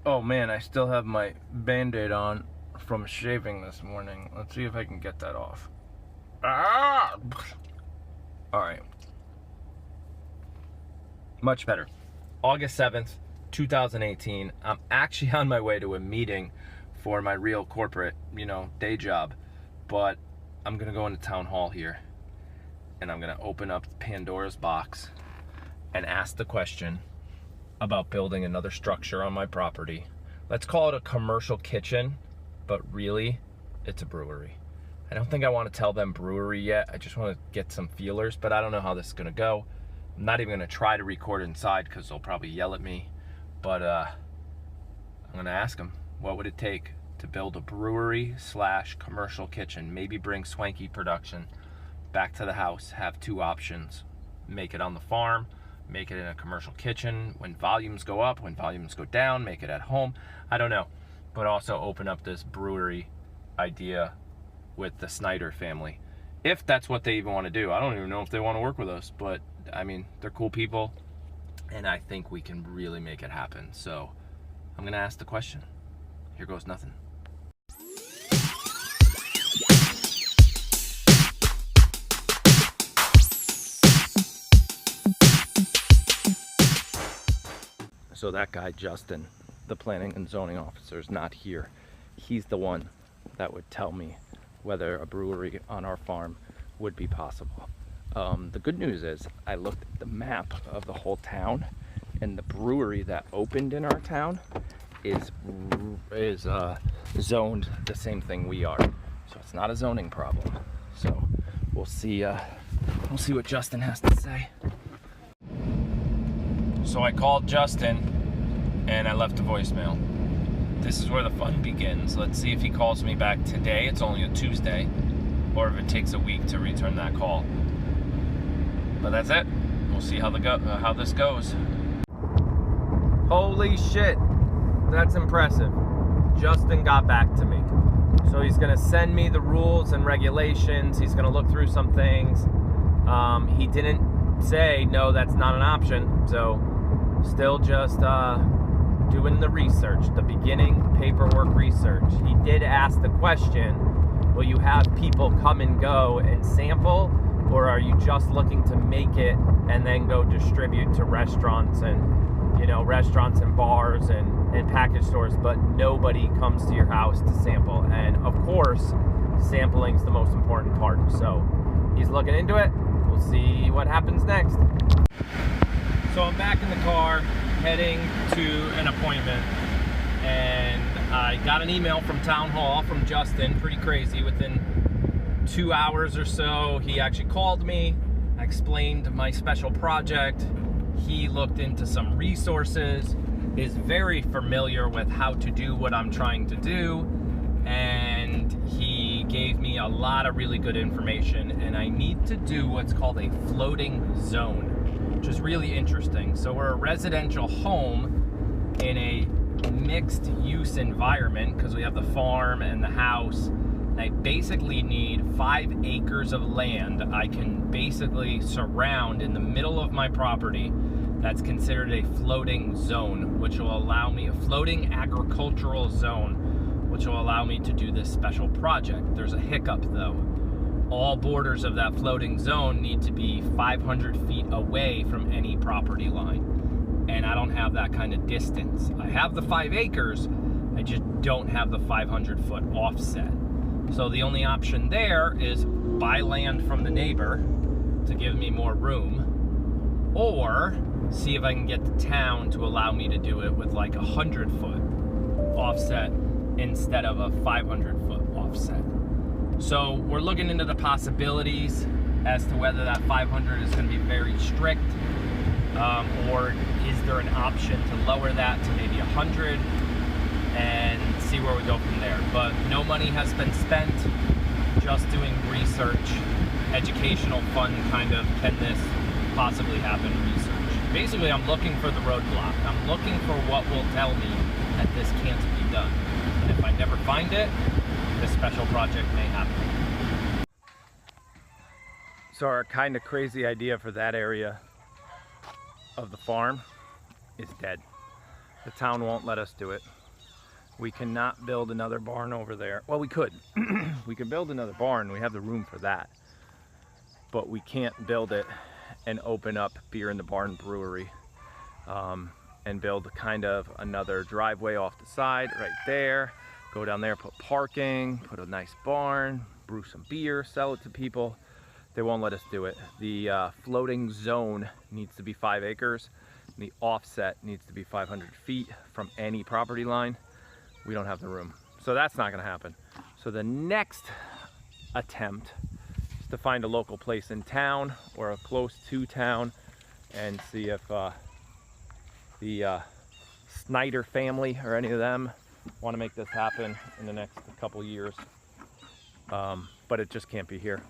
Oh man, I still have my Band-Aid on from shaving this morning. Let's see if I can get that off. Ah! Alright. Much better. August 7th, 2018. I'm actually on my way to a meeting for my real corporate, day job. But I'm going to go into town hall here. And I'm going to open up Pandora's box and ask the question about building another structure on my property. Let's call it a commercial kitchen, but really, it's a brewery. I don't think I want to tell them brewery yet. I just want to get some feelers, but I don't know how this is going to go. I'm not even going to try to record inside because they'll probably yell at me. But I'm going to ask them, what would it take to build a brewery / commercial kitchen? Maybe bring Swanky Production back to the house, have two options. Make it on the farm, make it in a commercial kitchen. When volumes go up, when volumes go down, make it at home. I don't know. But also open up this brewery idea with the Snyder family. If that's what they even want to do. I don't even know if they want to work with us, but I mean, they're cool people and I think we can really make it happen. So I'm going to ask the question. Here goes nothing. So that guy, Justin, the planning and zoning officer, is not here. He's the one that would tell me whether a brewery on our farm would be possible. The good news is I looked at the map of the whole town, and the brewery that opened in our town is zoned the same thing we are. So it's not a zoning problem. So we'll see what Justin has to say. So I called Justin and I left a voicemail. This is where the fun begins. Let's see if he calls me back today. It's only a Tuesday, or if it takes a week to return that call. But that's it. We'll see how this goes. Holy shit, that's impressive. Justin got back to me. So he's gonna send me the rules and regulations. He's gonna look through some things. He didn't say, no, that's not an option. So still just doing the research, the beginning paperwork research. He did ask the question, will you have people come and go and sample, or are you just looking to make it and then go distribute to restaurants and restaurants and bars and package stores, but nobody comes to your house to sample? And of course, sampling is the most important part. So he's looking into it. We'll see what happens next. So I'm back in the car, heading to an appointment, and I got an email from Town Hall from Justin, pretty crazy. Within 2 hours or so, he actually called me. I explained my special project. He looked into some resources, is very familiar with how to do what I'm trying to do, and he gave me a lot of really good information. And I need to do what's called a floating zone, which is really interesting. So we're a residential home in a mixed use environment because we have the farm and the house. And I basically need 5 acres of land I can basically surround in the middle of my property. That's considered a floating zone, which will allow me, a floating agricultural zone, which will allow me to do this special project. There's a hiccup though. All borders of that floating zone need to be 500 feet away from any property line. And I don't have that kind of distance. I have the 5 acres, I just don't have the 500-foot offset. So the only option there is buy land from the neighbor to give me more room, or see if I can get the town to allow me to do it with like 100-foot offset instead of a 500-foot offset. So we're looking into the possibilities as to whether that 500 is going to be very strict, or is there an option to lower that to maybe 100 and see where we go from there. But no money has been spent, just doing research, educational, fun kind of, can this possibly happen research. Basically, I'm looking for the roadblock. I'm looking for what will tell me that this can't be done. And if I never find it, this special project may happen. So our kind of crazy idea for that area of the farm is dead. The town won't let us do it. We cannot build another barn over there. Well, we could. We could build another barn. We have the room for that. But we can't build it and open up Beer in the Barn Brewery and build kind of another driveway off the side right there. Go down there, put parking, put a nice barn, brew some beer, sell it to people. They won't let us do it. The floating zone needs to be 5 acres. And the offset needs to be 500 feet from any property line. We don't have the room. So that's not gonna happen. So the next attempt is to find a local place in town or close to town and see if the Snyder family or any of them want to make this happen in the next couple years. But it just can't be here.